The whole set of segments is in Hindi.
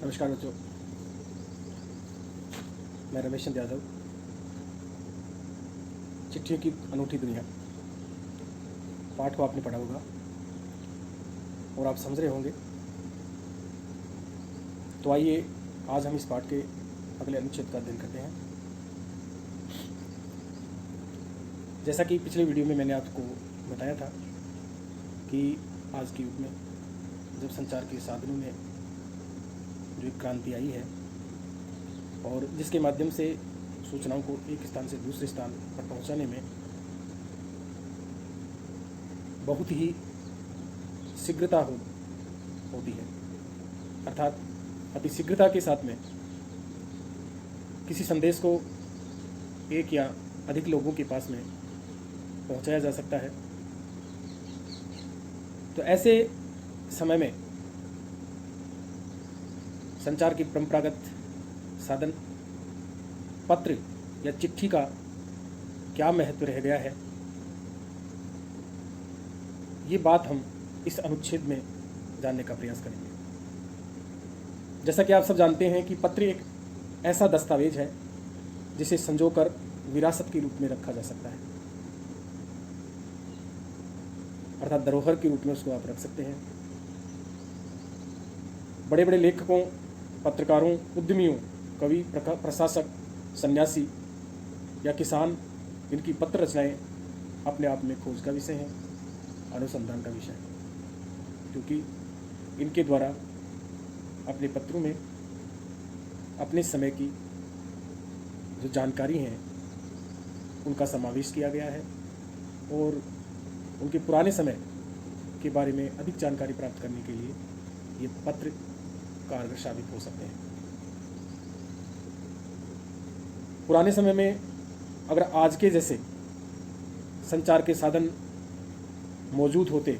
नमस्कार बच्चों, मैं रमेश चंद्र यादव। चिट्ठियों की अनूठी दुनिया पाठ को आपने पढ़ा होगा और आप समझ रहे होंगे। तो आइए आज हम इस पाठ के अगले अनुच्छेद का अध्ययन करते हैं। जैसा कि पिछले वीडियो में मैंने आपको बताया था कि आज के युग में जब संचार के साधनों में जो एक क्रांति आई है और जिसके माध्यम से सूचनाओं को एक स्थान से दूसरे स्थान पर पहुंचाने में बहुत ही शीघ्रता होती है, अर्थात अति शीघ्रता के साथ में किसी संदेश को एक या अधिक लोगों के पास में पहुंचाया जा सकता है। तो ऐसे समय में संचार की परंपरागत साधन पत्र या चिट्ठी का क्या महत्व रह गया है, ये बात हम इस अनुच्छेद में जानने का प्रयास करेंगे। जैसा कि आप सब जानते हैं कि पत्र एक ऐसा दस्तावेज है जिसे संजोकर विरासत के रूप में रखा जा सकता है, अर्थात धरोहर के रूप में उसको आप रख सकते हैं। बड़े बड़े लेखकों, पत्रकारों, उद्यमियों, कवि, प्रशासक, सन्यासी या किसान, इनकी पत्र रचनाएं अपने आप में खोज का विषय हैं, अनुसंधान का विषय है, क्योंकि इनके द्वारा अपने पत्रों में अपने समय की जो जानकारी हैं उनका समावेश किया गया है और उनके पुराने समय के बारे में अधिक जानकारी प्राप्त करने के लिए ये पत्र कारगर साबित हो सकते हैं। पुराने समय में अगर आज के जैसे संचार के साधन मौजूद होते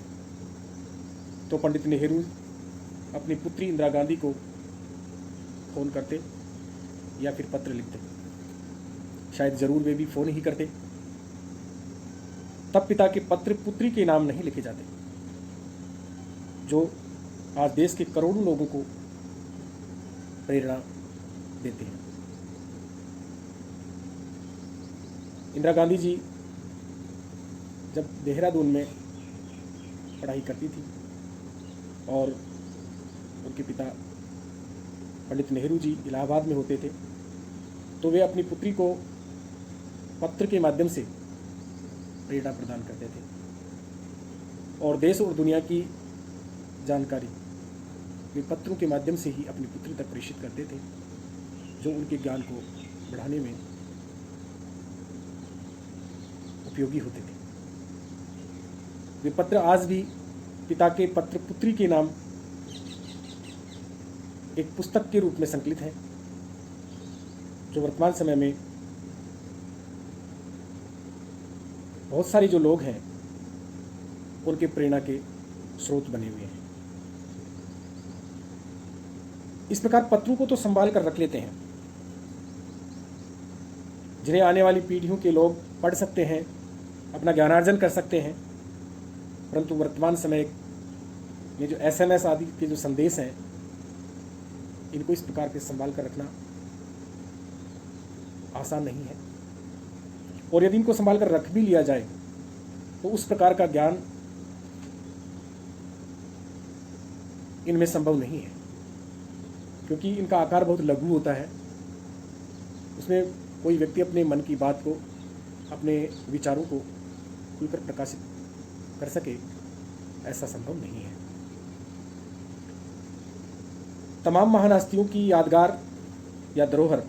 तो पंडित नेहरू अपनी पुत्री इंदिरा गांधी को फ़ोन करते या फिर पत्र लिखते। शायद ज़रूर वे भी फ़ोन ही करते। तब पिता के पत्र पुत्री के नाम नहीं लिखे जाते, जो आज देश के करोड़ों लोगों को प्रेरणा देते हैं। इंदिरा गांधी जी जब देहरादून में पढ़ाई करती थी और उनके पिता पंडित नेहरू जी इलाहाबाद में होते थे, तो वे अपनी पुत्री को पत्र के माध्यम से प्रेरणा प्रदान करते थे और देश और दुनिया की जानकारी वे पत्रों के माध्यम से ही अपनी पुत्री तक प्रेषित करते थे, जो उनके ज्ञान को बढ़ाने में उपयोगी होते थे। वे पत्र आज भी पिता के पत्र पुत्री के नाम एक पुस्तक के रूप में संकलित है, जो वर्तमान समय में बहुत सारे जो लोग हैं उनके प्रेरणा के स्रोत बने हुए हैं। इस प्रकार पत्रों को तो संभाल कर रख लेते हैं, जिन्हें आने वाली पीढ़ियों के लोग पढ़ सकते हैं, अपना ज्ञानार्जन कर सकते हैं। परंतु वर्तमान समय में जो SMS आदि के जो संदेश हैं, इनको इस प्रकार के संभाल कर रखना आसान नहीं है, और यदि इनको संभाल कर रख भी लिया जाए तो उस प्रकार का ज्ञान इनमें संभव नहीं है, क्योंकि इनका आकार बहुत लघु होता है। उसमें कोई व्यक्ति अपने मन की बात को, अपने विचारों को खुलकर प्रकाशित कर सके, ऐसा संभव नहीं है। तमाम महान हस्तियों की यादगार या धरोहर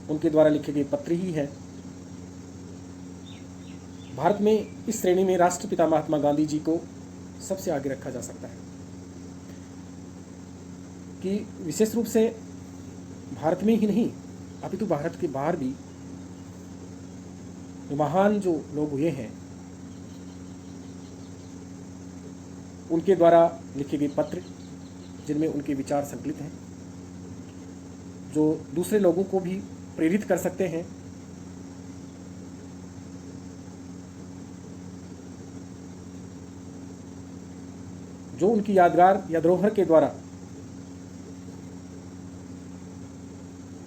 उनके द्वारा लिखे गए पत्र ही हैं। भारत में इस श्रेणी में राष्ट्रपिता महात्मा गांधी जी को सबसे आगे रखा जा सकता है कि विशेष रूप से भारत में ही नहीं, अपितु भारत के बाहर भी महान जो लोग हुए हैं उनके द्वारा लिखे गए पत्र, जिनमें उनके विचार संकलित हैं, जो दूसरे लोगों को भी प्रेरित कर सकते हैं। जो उनकी यादगार या धरोहर के द्वारा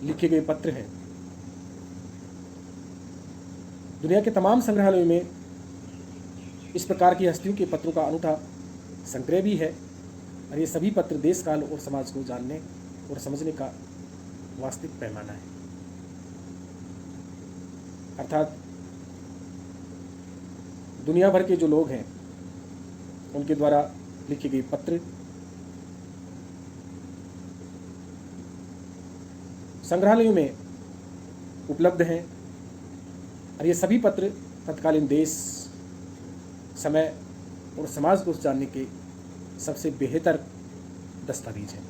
लिखे गए पत्र हैं। दुनिया के तमाम संग्रहालयों में इस प्रकार की हस्तियों के पत्रों का अनूठा संग्रह भी है, और ये सभी पत्र देश काल और समाज को जानने और समझने का वास्तविक पैमाना है। अर्थात दुनिया भर के जो लोग हैं उनके द्वारा लिखे गए पत्र संग्रहालयों में उपलब्ध हैं, और ये सभी पत्र तत्कालीन देश, समय और समाज को जानने के सबसे बेहतर दस्तावेज हैं।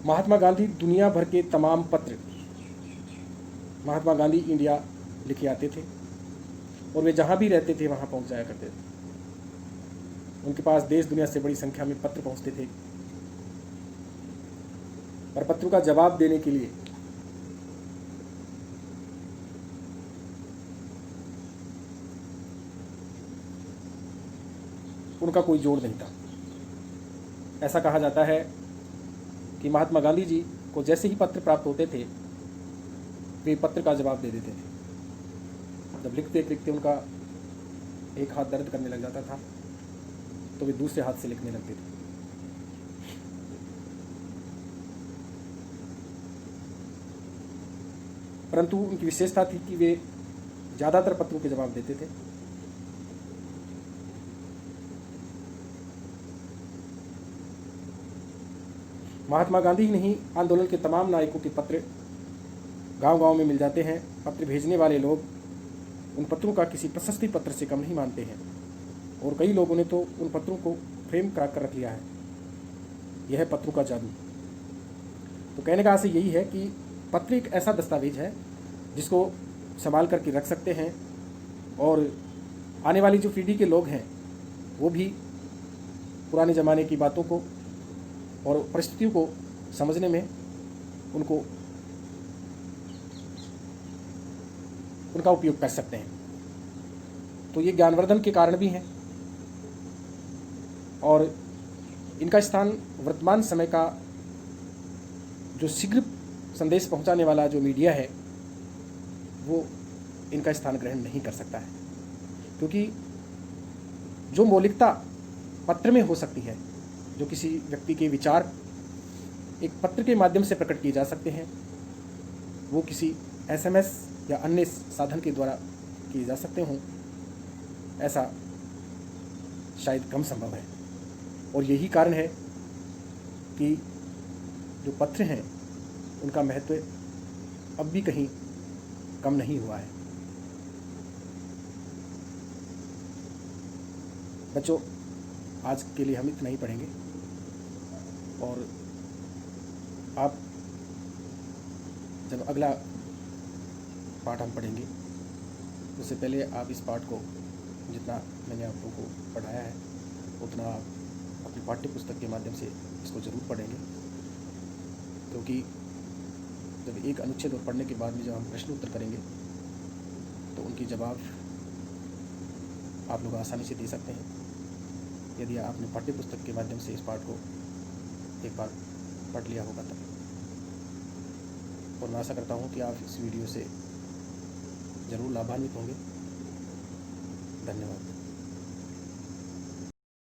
महात्मा गांधी दुनिया भर के तमाम पत्र महात्मा गांधी इंडिया लिखे आते थे, और वे जहाँ भी रहते थे वहाँ पहुँच जाया करते थे। उनके पास देश दुनिया से बड़ी संख्या में पत्र पहुँचते थे, और पत्रों का जवाब देने के लिए उनका कोई जोड़ नहीं था। ऐसा कहा जाता है कि महात्मा गांधी जी को जैसे ही पत्र प्राप्त होते थे वे पत्र का जवाब दे देते थे। जब लिखते लिखते उनका एक हाथ दर्द करने लग जाता था तो वे दूसरे हाथ से लिखने लगते थे। परंतु उनकी विशेषता थी कि वे ज़्यादातर पत्रों के जवाब देते थे। महात्मा गांधी ही नहीं, आंदोलन के तमाम नायकों के पत्र गांव-गांव में मिल जाते हैं। पत्र भेजने वाले लोग उन पत्रों का किसी प्रशस्ति पत्र से कम नहीं मानते हैं, और कई लोगों ने तो उन पत्रों को फ्रेम करा कर रख लिया है। यह है पत्रों का जादू। तो कहने का आशय यही है कि पत्र एक ऐसा दस्तावेज है जिसको संभाल करके रख सकते हैं, और आने वाली जो पीढ़ी के लोग हैं वो भी पुराने ज़माने की बातों को और परिस्थितियों को समझने में उनका उपयोग कर सकते हैं। तो ये ज्ञानवर्धन के कारण भी हैं, और इनका स्थान वर्तमान समय का जो शीघ्र संदेश पहुंचाने वाला जो मीडिया है वो इनका स्थान ग्रहण नहीं कर सकता है, क्योंकि जो मौलिकता पत्र में हो सकती है, जो किसी व्यक्ति के विचार एक पत्र के माध्यम से प्रकट किए जा सकते हैं, वो किसी SMS या अन्य साधन के द्वारा किए जा सकते हों, ऐसा शायद कम संभव है। और यही कारण है कि जो पत्र हैं उनका महत्व अब भी कहीं कम नहीं हुआ है। बच्चों, आज के लिए हम इतना ही पढ़ेंगे, और आप जब अगला पाठ हम पढ़ेंगे उससे पहले आप इस पाठ को जितना मैंने आप लोगों को पढ़ाया है उतना आप अपनी पाठ्य पुस्तक के माध्यम से इसको ज़रूर पढ़ेंगे, क्योंकि जब एक अनुच्छेद और पढ़ने के बाद में जब हम प्रश्न उत्तर करेंगे तो उनकी जवाब आप लोग आसानी से दे सकते हैं, यदि आपने पाठ्य पुस्तक के माध्यम से इस पाठ को एक बार पढ़ लिया होगा तब। और मैं आशा करता हूँ कि आप इस वीडियो से ज़रूर लाभान्वित होंगे। धन्यवाद।